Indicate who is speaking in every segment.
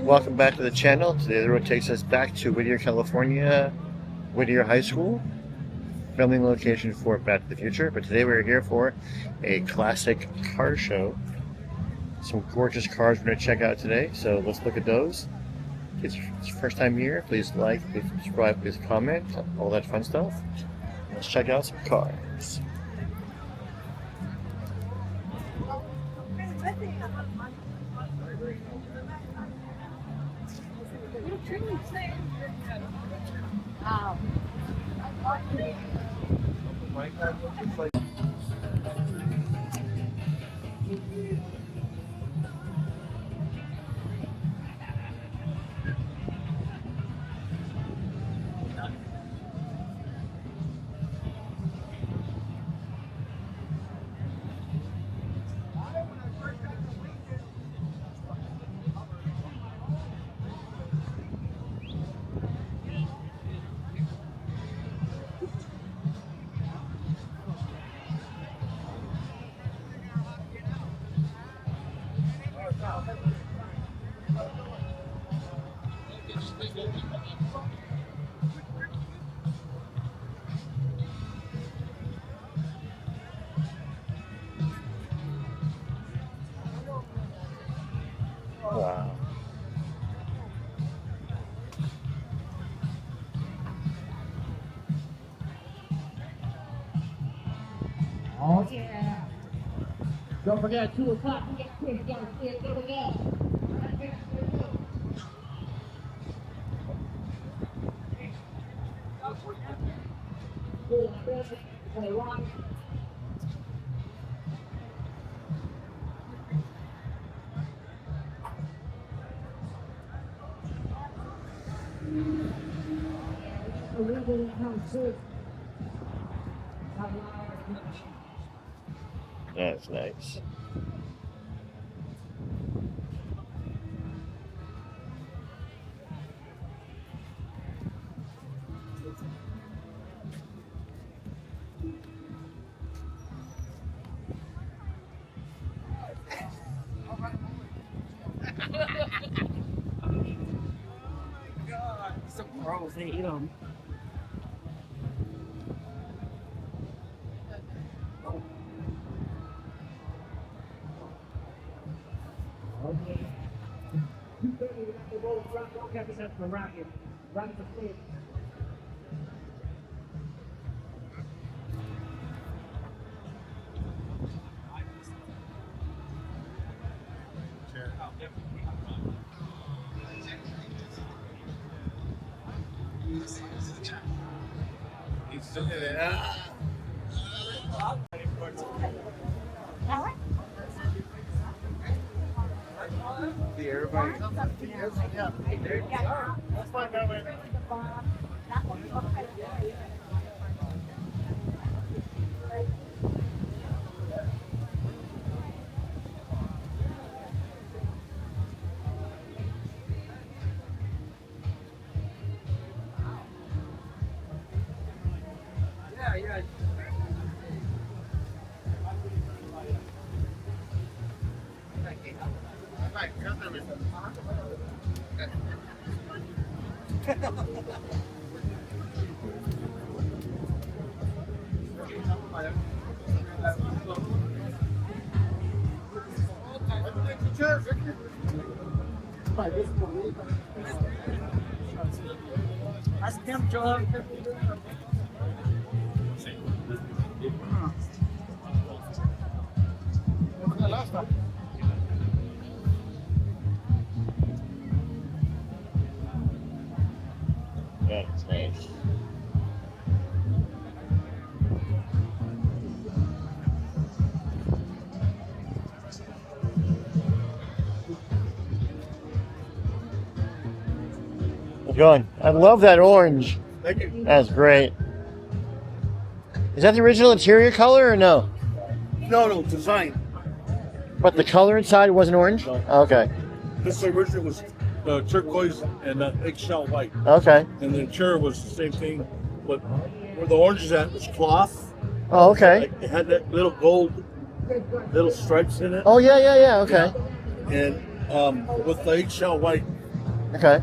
Speaker 1: Welcome back to the channel. Today the road takes us back to Whittier, California, Whittier High School, filming location for Back to the Future. But today we're here for a classic car show. Some gorgeous cars we're going to check out today, so let's look at those. If it's your first time here, please like, please subscribe, please comment, all that fun stuff. Let's check out some cars. Wow.
Speaker 2: Oh yeah. Don't forget 2 o'clock. We got kids downstairs. Don't forget.
Speaker 1: That's nice.
Speaker 2: Some pros, they eat them. Okay. You better not the road rock. Don't catch us from rocket. Rock the stage. Yeah. Ask him, Joel.
Speaker 1: That's nice. How's it going? I love that orange.
Speaker 3: Thank you.
Speaker 1: That's great. Is that the original interior color or no?
Speaker 3: No, design.
Speaker 1: But the color inside wasn't orange?
Speaker 3: No.
Speaker 1: Okay.
Speaker 3: This original was turquoise and eggshell white.
Speaker 1: Okay.
Speaker 3: And the interior was the same thing, but where the orange is at was cloth.
Speaker 1: Oh, okay.
Speaker 3: Like, it had that little gold, little stripes in it.
Speaker 1: Oh, yeah. Okay.
Speaker 3: And with the eggshell white,
Speaker 1: Okay.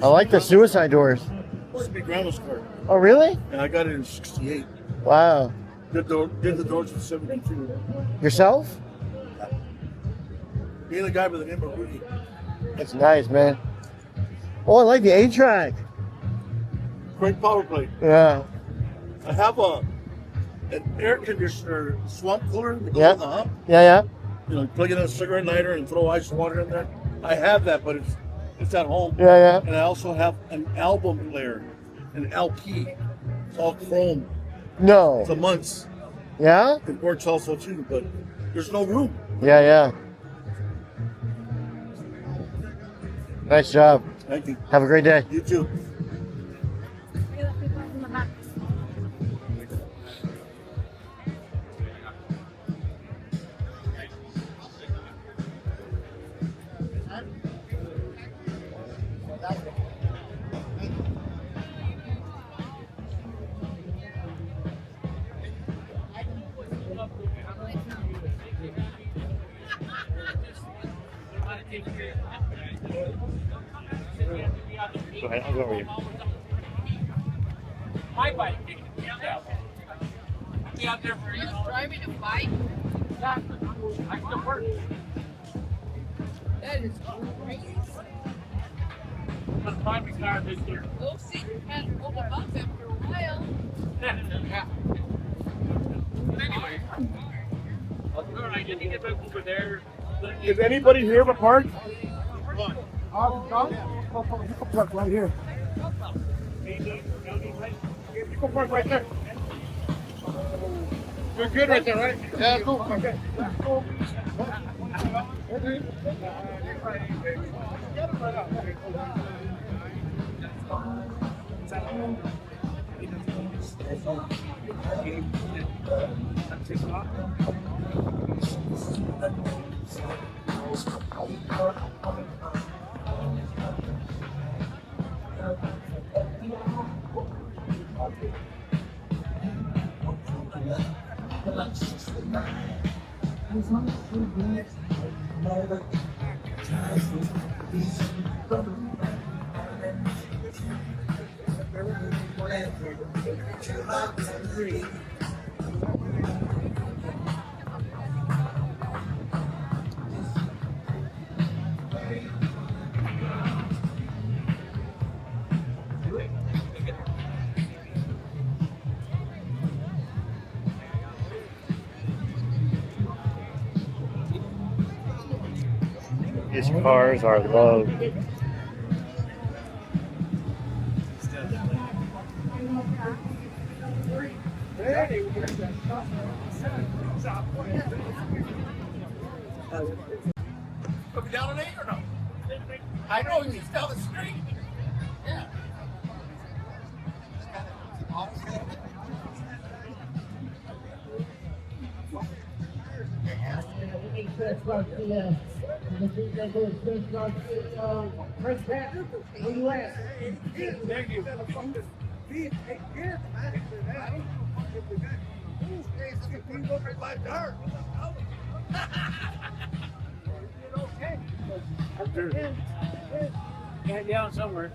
Speaker 1: I like the suicide doors.
Speaker 3: Used to be grandma's car.
Speaker 1: Oh, really?
Speaker 3: And I got it in '68.
Speaker 1: Wow.
Speaker 3: Did the doors in '72.
Speaker 1: Yourself?
Speaker 3: Being a guy by the name of Rudy.
Speaker 1: That's nice, man. Oh, I like the 8-track.
Speaker 3: Great power plate.
Speaker 1: Yeah.
Speaker 3: I have an air conditioner swamp cooler that goes
Speaker 1: Yeah.
Speaker 3: in the hump.
Speaker 1: Yeah.
Speaker 3: You know, plug in a cigarette lighter and throw ice water in there. I have that, but it's at home.
Speaker 1: Yeah.
Speaker 3: And I also have an album player, an LP. It's all chrome.
Speaker 1: No.
Speaker 3: It's a months.
Speaker 1: Yeah?
Speaker 3: It works also too, but there's no room.
Speaker 1: Yeah. Nice job.
Speaker 3: Thank you.
Speaker 1: Have a great day.
Speaker 3: You too.
Speaker 1: Go ahead, I'll go over you.
Speaker 2: My bike. Be out there for you. Driving a bike? Yeah. I still work. That is crazy. I'm gonna find me car this year. We'll see. You can't hold them up after a while. Yeah. But anyway. All right, you get back over there.
Speaker 3: Is anybody here but park?
Speaker 2: Park right here.
Speaker 3: You can park right there. You're good right there, right? Yeah, cool. Okay.
Speaker 1: These cars are low.
Speaker 3: Coming down an 8 or no? I know he's down the street. Yeah.
Speaker 2: Thank you. Got down somewhere.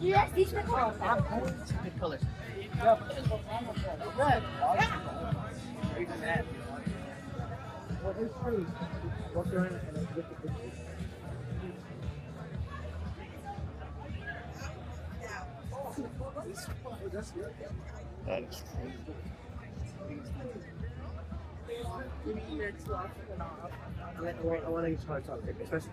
Speaker 4: Yes, these are colors.
Speaker 2: Good colors.
Speaker 1: That is
Speaker 3: I want to try something, especially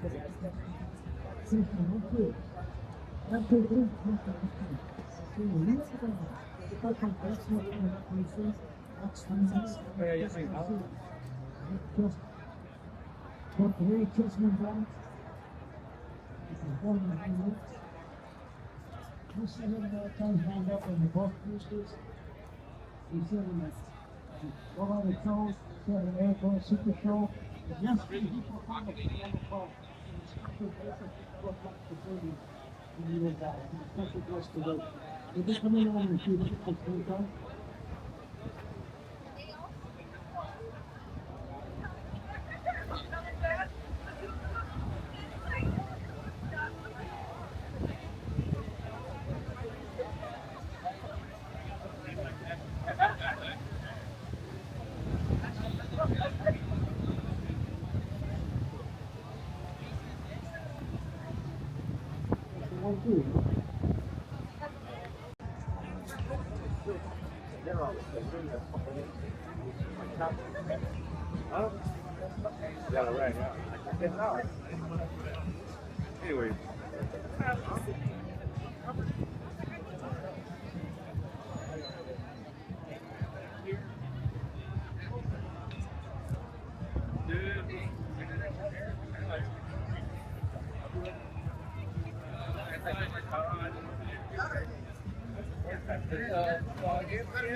Speaker 3: anyway.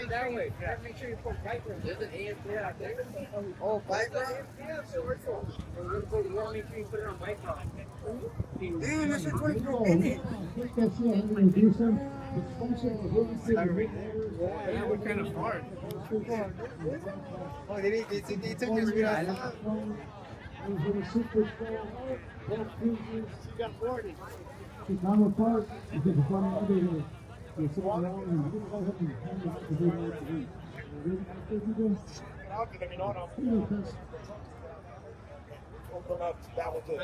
Speaker 3: That way. Make sure you put Whittier. There's an AFD out there. Oh, Whittier? Yeah, so we're cool. You want to make sure you put it on Whittier. Dude, this is 24 minutes. Yeah, we're kind of hard. Oh, they took your speed out.
Speaker 2: How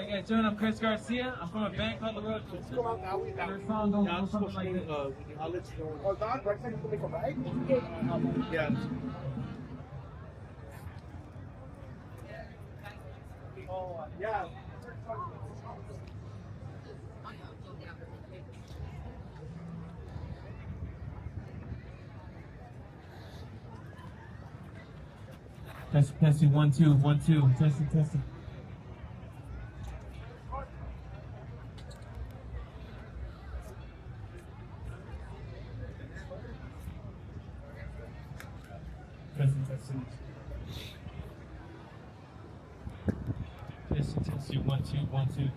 Speaker 2: you guys doing? I'm Chris Garcia. I'm from a band called The Road. Their song goes something like this.
Speaker 3: I'll let you know. Oh, Don, right side, you can make a ride? Yeah. Oh, yeah.
Speaker 2: Testing, 1 2 1 2. Testing. Testing. Testing, 1 2 1 2.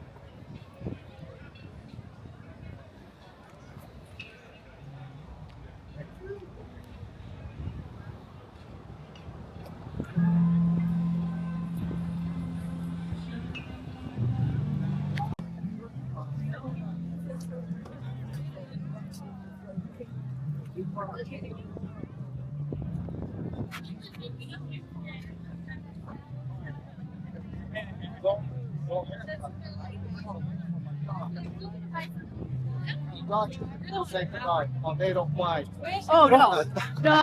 Speaker 3: Say goodbye. Oh, they don't fly.
Speaker 4: Oh no. No.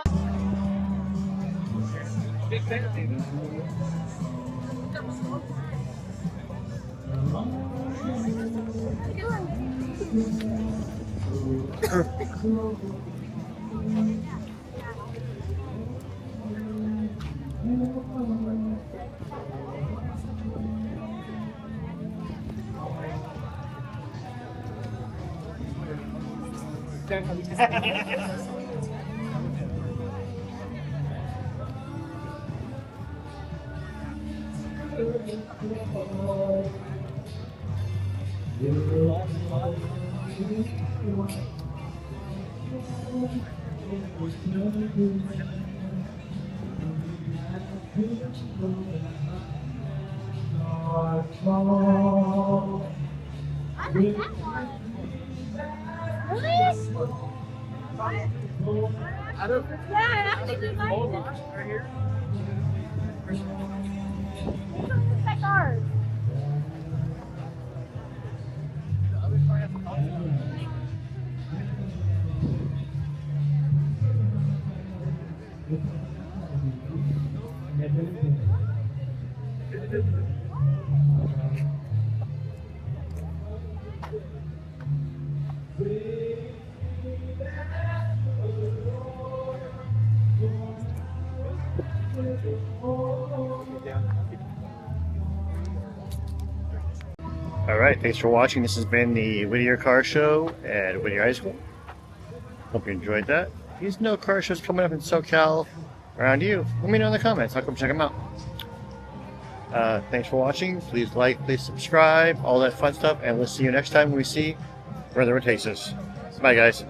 Speaker 1: All right, thanks for watching. This has been the Whittier Car Show at Whittier High School. Hope you enjoyed that. These no car shows coming up in SoCal around you. Let me know in the comments. I'll come check them out. Thanks for watching. Please like, please subscribe, all that fun stuff, and we'll see you next time when we see where the road takes us. Bye, guys.